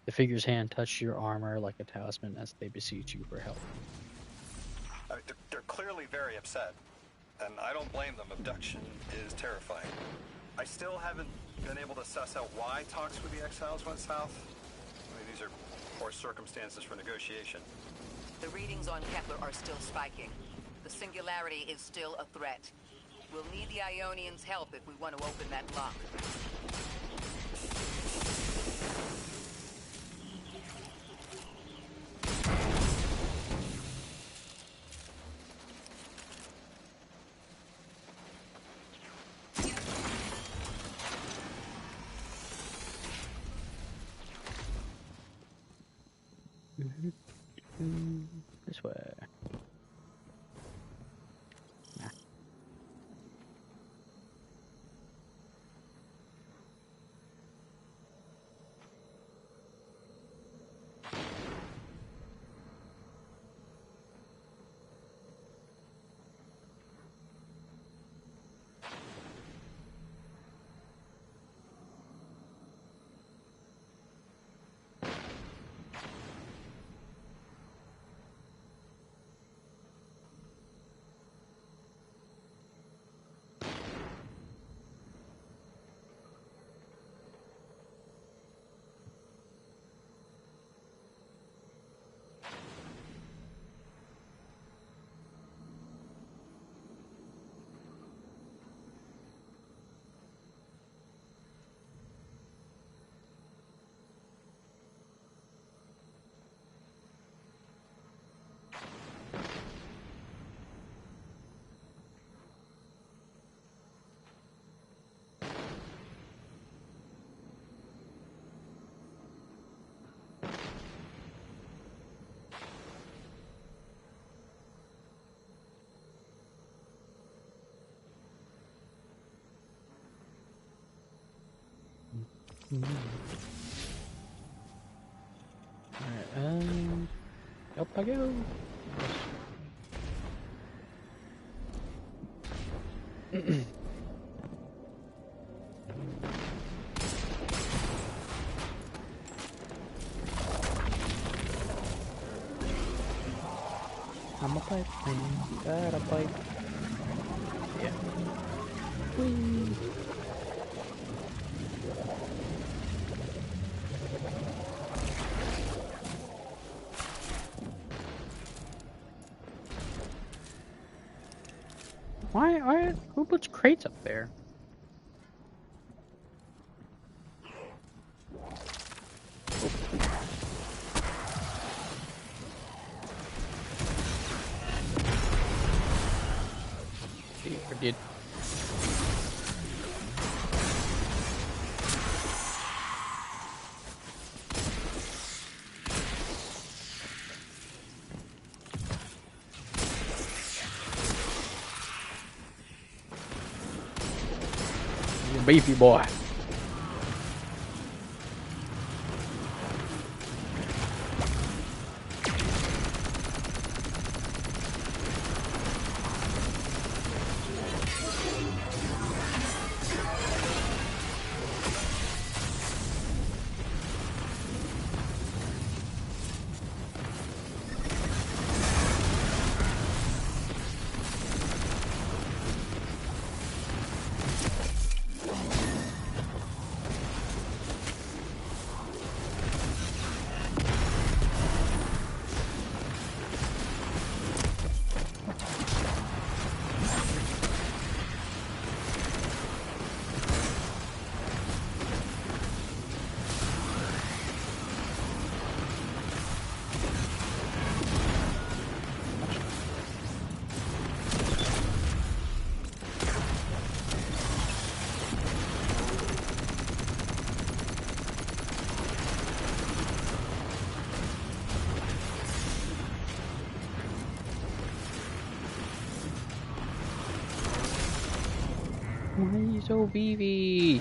The figure's hand touches your armor like a talisman as they beseech you for help. They're clearly very upset, and I don't blame them. Abduction is terrifying. I still haven't been able to suss out why talks with the Exiles went south. I mean, these are poor circumstances for negotiation. The readings on Kepler are still spiking. The singularity is still a threat. We'll need the Ionians' help if we want to open that lock. This way. Nah. Alright, up I go. I'm a pipe man, got a pipe. Yeah. Whee. Who puts crates up there? I did. Beefy boy. Why are you so beefy?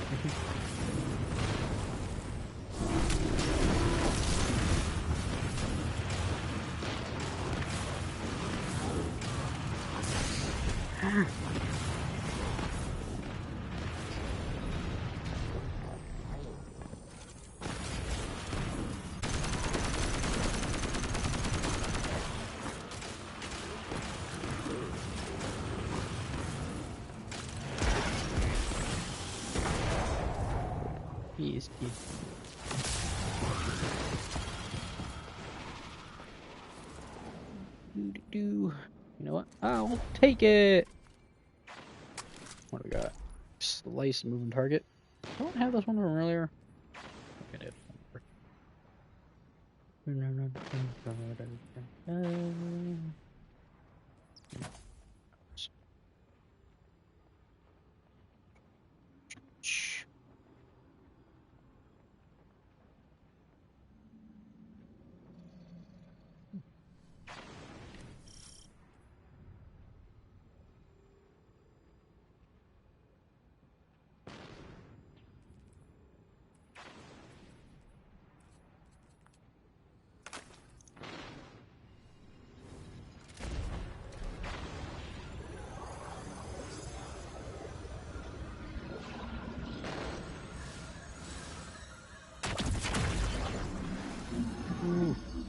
Yes, yes. You know what? I'll take it. What do we got? Slice moving target. Don't have this one from earlier. Look at it.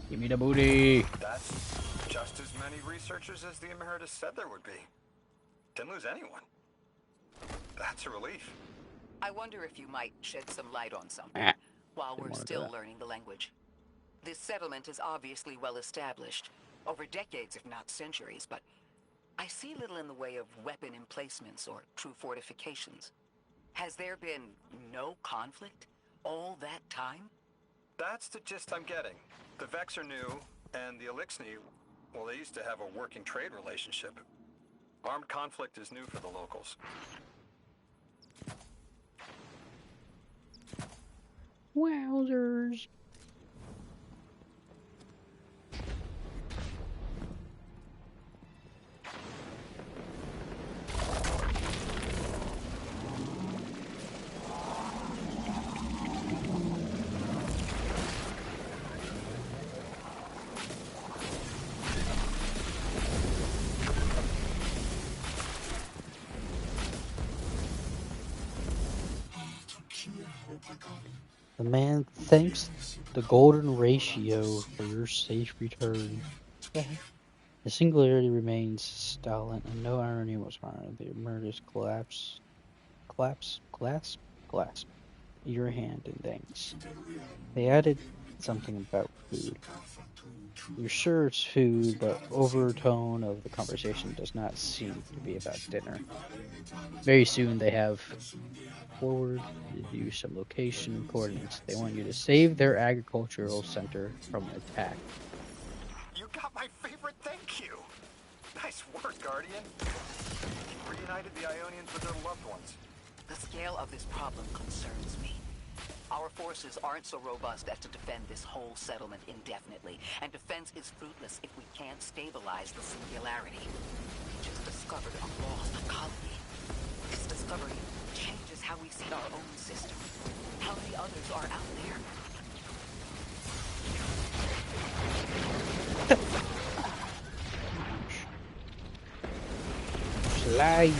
Give me the booty. That's just as many researchers as the Emeritus said there would be. Didn't lose anyone. That's a relief. I wonder if you might shed some light on something while we're still learning the language. This settlement is obviously well established, over decades if not centuries, but I see little in the way of weapon emplacements or true fortifications. Has there been no conflict all that time? That's the gist I'm getting. The Vex are new, and the Elixni, well, they used to have a working trade relationship. Armed conflict is new for the locals. Wowzers. The man thanks the Golden Ratio for your safe return. The singularity remains silent, and no irony was found. The Emeritus clasp your hand in thanks. They added something about food. You're sure it's food, but overtone of the conversation does not seem to be about dinner. Very soon they have forward to do some location coordinates. They want you to save their agricultural center from attack. You got my favorite thank you. Nice work, Guardian. You reunited the Ionians with their loved ones. The scale of this problem concerns me. Our forces aren't so robust as to defend this whole settlement indefinitely, and defense is fruitless if we can't stabilize the singularity. We just discovered a lost colony. This discovery changes how we see our own system. How many others are out there? Slide.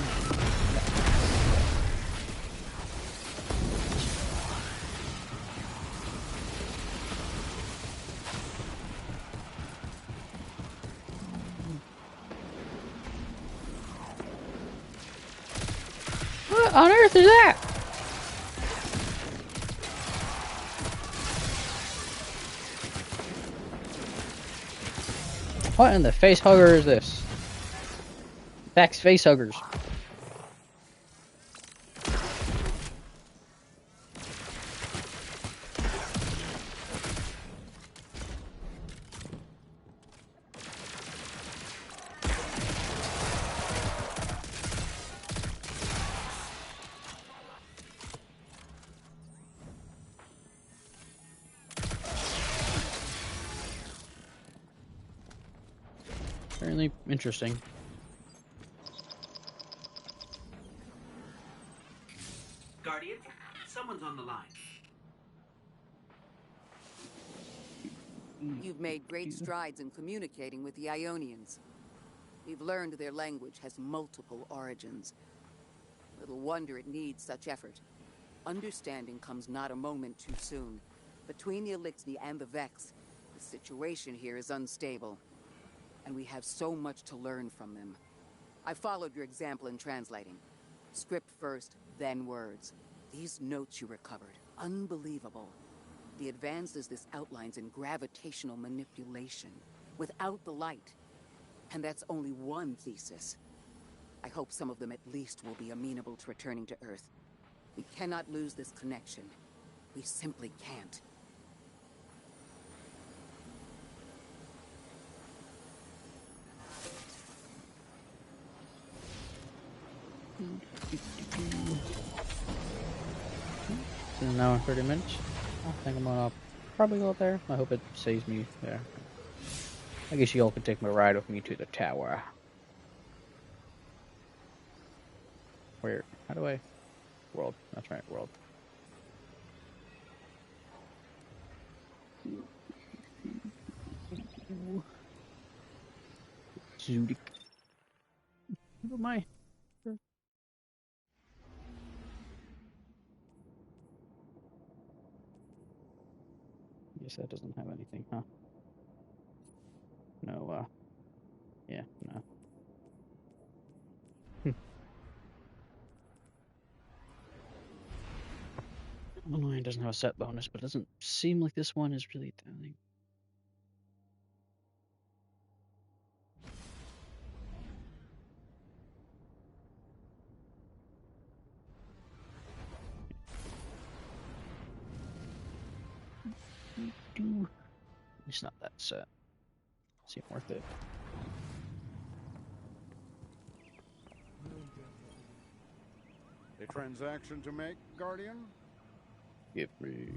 What on earth is that? What in the face hugger is this? Vex face huggers. Apparently interesting. You've made great strides in communicating with the Ionians. We've learned their language has multiple origins. Little wonder it needs such effort. Understanding comes not a moment too soon. Between the Elixni and the Vex, the situation here is unstable. And we have so much to learn from them. I followed your example in translating. Script first, then words. These notes you recovered, unbelievable. The advances this outlines in gravitational manipulation, without the light. And that's only one thesis. I hope some of them at least will be amenable to returning to Earth. We cannot lose this connection. We simply can't. In an hour and 30 minutes. I think I'm gonna probably go up there. I hope it saves me there. I guess you all can take my ride with me to the tower. Where? How do I? World. That's right, world. Zoodik. Who am I? Guess that doesn't have anything, huh? No, yeah, no. Illinois doesn't have a set bonus, but it doesn't seem like this one is really telling. It's not that set. Seem worth it. A transaction to make, Guardian? Give me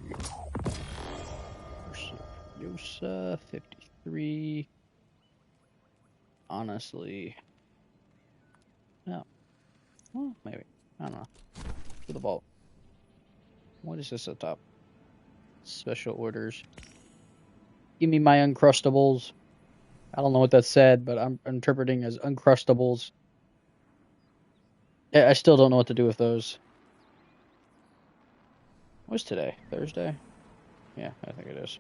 Yosa 53. Honestly, no. Well, maybe. I don't know. To the vault. What is this at the top? Special orders. Give me my Uncrustables. I don't know what that said, but I'm interpreting as Uncrustables. I still don't know what to do with those. What's today? Thursday? Yeah, I think it is.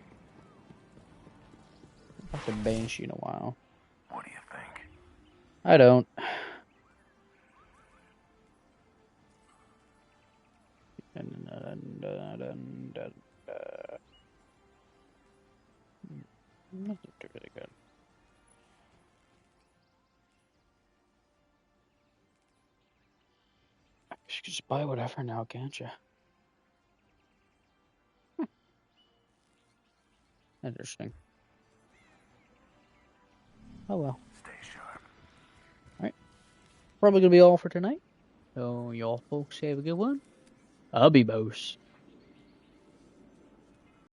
I haven't been Banshee in a while. What do you think? I don't. Nothing too really good. You can just buy whatever now, can't you? Interesting. Oh well. Stay sharp. Alright. Probably gonna be all for tonight. So y'all folks have a good one. I'll be boss.